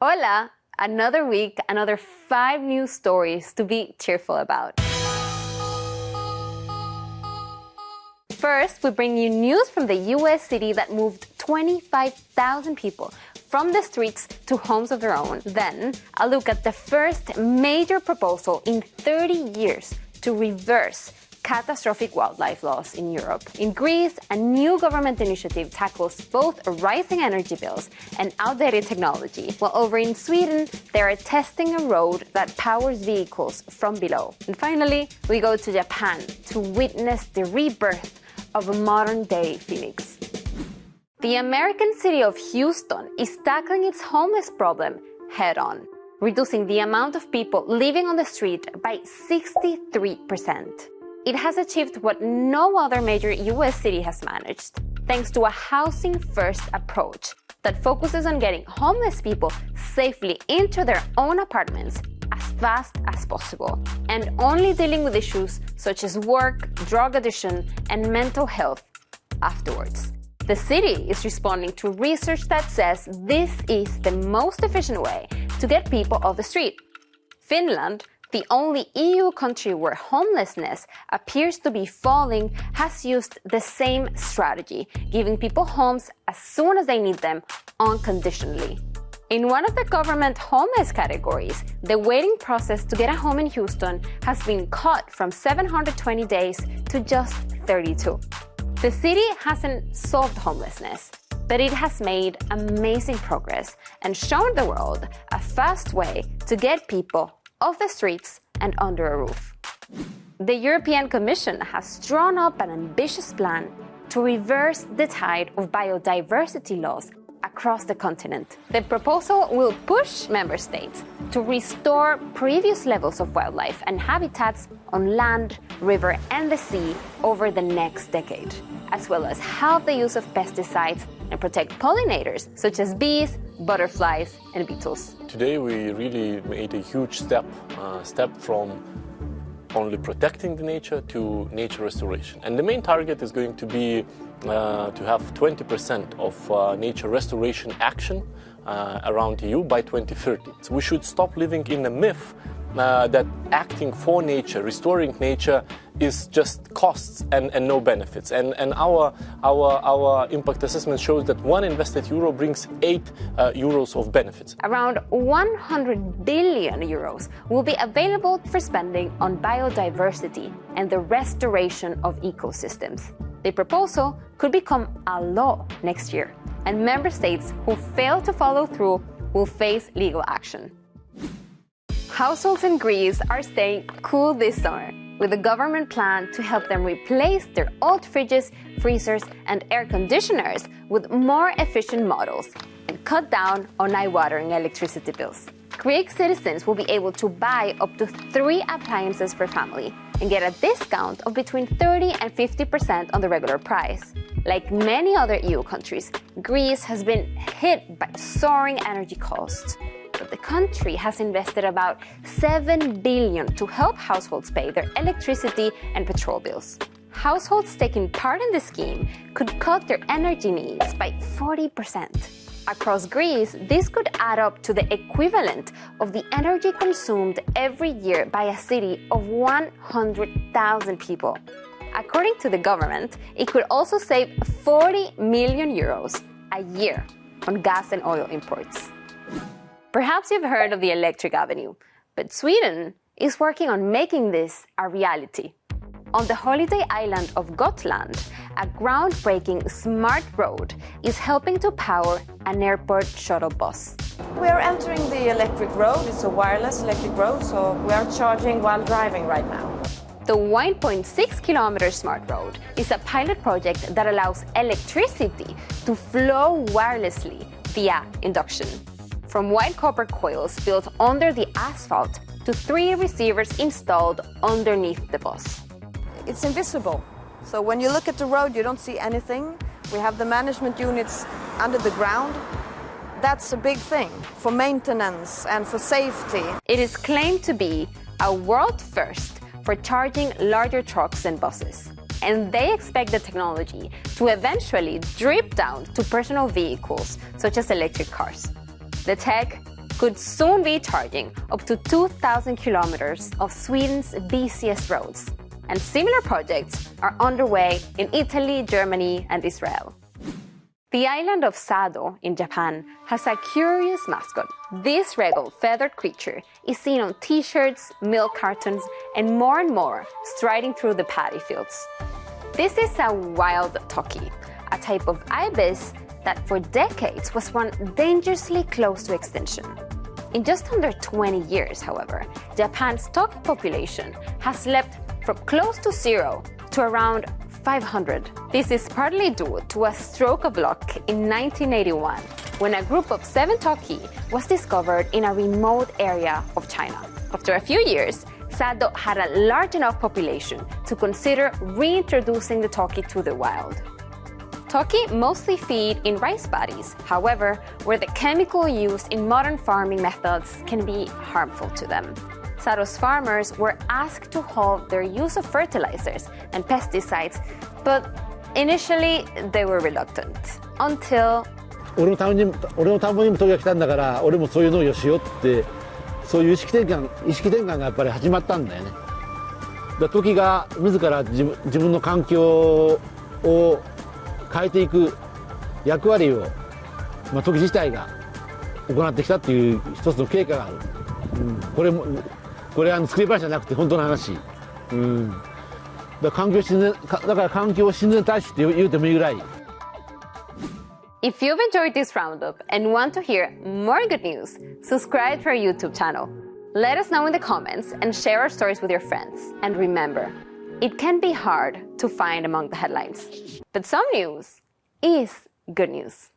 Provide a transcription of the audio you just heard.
Hola! Another week, another 5 news stories to be cheerful about. First, we bring you news from the US city that moved 25,000 people from the streets to homes of their own. Then, a look at the first major proposal in 30 years to reverse catastrophic wildlife loss in Europe. In Greece, a new government initiative tackles both rising energy bills and outdated technology, while over in Sweden, they are testing a road that powers vehicles from below. And finally, we go to Japan to witness the rebirth of a modern-day phoenix. The American city of Houston is tackling its homeless problem head-on, reducing the amount of people living on the street by 63%. It has achieved what no other major US city has managed, thanks to a housing-first approach that focuses on getting homeless people safely into their own apartments as fast as possible, and only dealing with issues such as work, drug addiction, and mental health afterwards. The city is responding to research that says this is the most efficient way to get people off the street. Finland, the only EU country where homelessness appears to be falling, has used the same strategy, giving people homes as soon as they need them, unconditionally. In one of the government homeless categories, the waiting process to get a home in Houston has been cut from 720 days to just 32. The city hasn't solved homelessness, but it has made amazing progress and shown the world a fast way to get people off the streets and under a roof. The European Commission has drawn up an ambitious plan to reverse the tide of biodiversity loss across the continent. The proposal will push member states to restore previous levels of wildlife and habitats on land, river, and the sea over the next decade, as well as halve the use of pesticides and protect pollinators such as bees, butterflies, and beetles. Today we really made a huge step from only protecting the nature to nature restoration. And the main target is going to be to have 20% of nature restoration action around EU by 2030. So we should stop living in a myth that acting for nature, restoring nature, is just costs and no benefits. And our impact assessment shows that one invested euro brings 8 euros of benefits. Around 100 billion euros will be available for spending on biodiversity and the restoration of ecosystems. The proposal could become a law next year, and member states who fail to follow through will face legal action. Households in Greece are staying cool this summer, with a government plan to help them replace their old fridges, freezers, and air conditioners with more efficient models and cut down on eye-watering electricity bills. Greek citizens will be able to buy up to 3 appliances per family and get a discount of between 30 and 50% on the regular price. Like many other EU countries, Greece has been hit by soaring energy costs. But the country has invested about 7 billion to help households pay their electricity and petrol bills. Households taking part in the scheme could cut their energy needs by 40%. Across Greece, this could add up to the equivalent of the energy consumed every year by a city of 100,000 people. According to the government, it could also save 40 million euros a year on gas and oil imports. Perhaps you've heard of the Electric Avenue, but Sweden is working on making this a reality. On the holiday island of Gotland, a groundbreaking smart road is helping to power an airport shuttle bus. We are entering the electric road. It's a wireless electric road, so we are charging while driving right now. The 1.6-kilometer smart road is a pilot project that allows electricity to flow wirelessly via induction. From white copper coils built under the asphalt to 3 receivers installed underneath the bus. It's invisible, so when you look at the road you don't see anything. We have the management units under the ground. That's a big thing for maintenance and for safety. It is claimed to be a world first for charging larger trucks and buses. And they expect the technology to eventually drip down to personal vehicles, such as electric cars. The tech could soon be charging up to 2,000 kilometers of Sweden's busiest roads. And similar projects are underway in Italy, Germany, and Israel. The island of Sado in Japan has a curious mascot. This regal feathered creature is seen on t-shirts, milk cartons, and more striding through the paddy fields. This is a wild toki, a type of ibis that for decades was run dangerously close to extinction. In just under 20 years, however, Japan's toki population has leapt from close to zero to around 500. This is partly due to a stroke of luck in 1981, when a group of 7 toki was discovered in a remote area of China. After a few years, Sado had a large enough population to consider reintroducing the toki to the wild. Toki mostly feed in rice paddies, however, where the chemical used in modern farming methods can be harmful to them. Sado's farmers were asked to halt their use of fertilizers and pesticides, but initially they were reluctant. Until 俺の田んぼにもトキが来たんだから、俺もそういう農業しようって、そういう意識転換がやっぱり始まったんだよね。トキが自ら自分の環境を変えていく役割を、トキ自体が行ってきたっていう一つの経過がある。これ作り話じゃなくて本当の話。だから環境を自然大使って言うてもいいぐらい。If you've enjoyed this roundup and want to hear more good news, subscribe to our YouTube channel. Let us know in the comments and share our stories with your friends. And remember, it can be hard to find among the headlines, but some news is good news.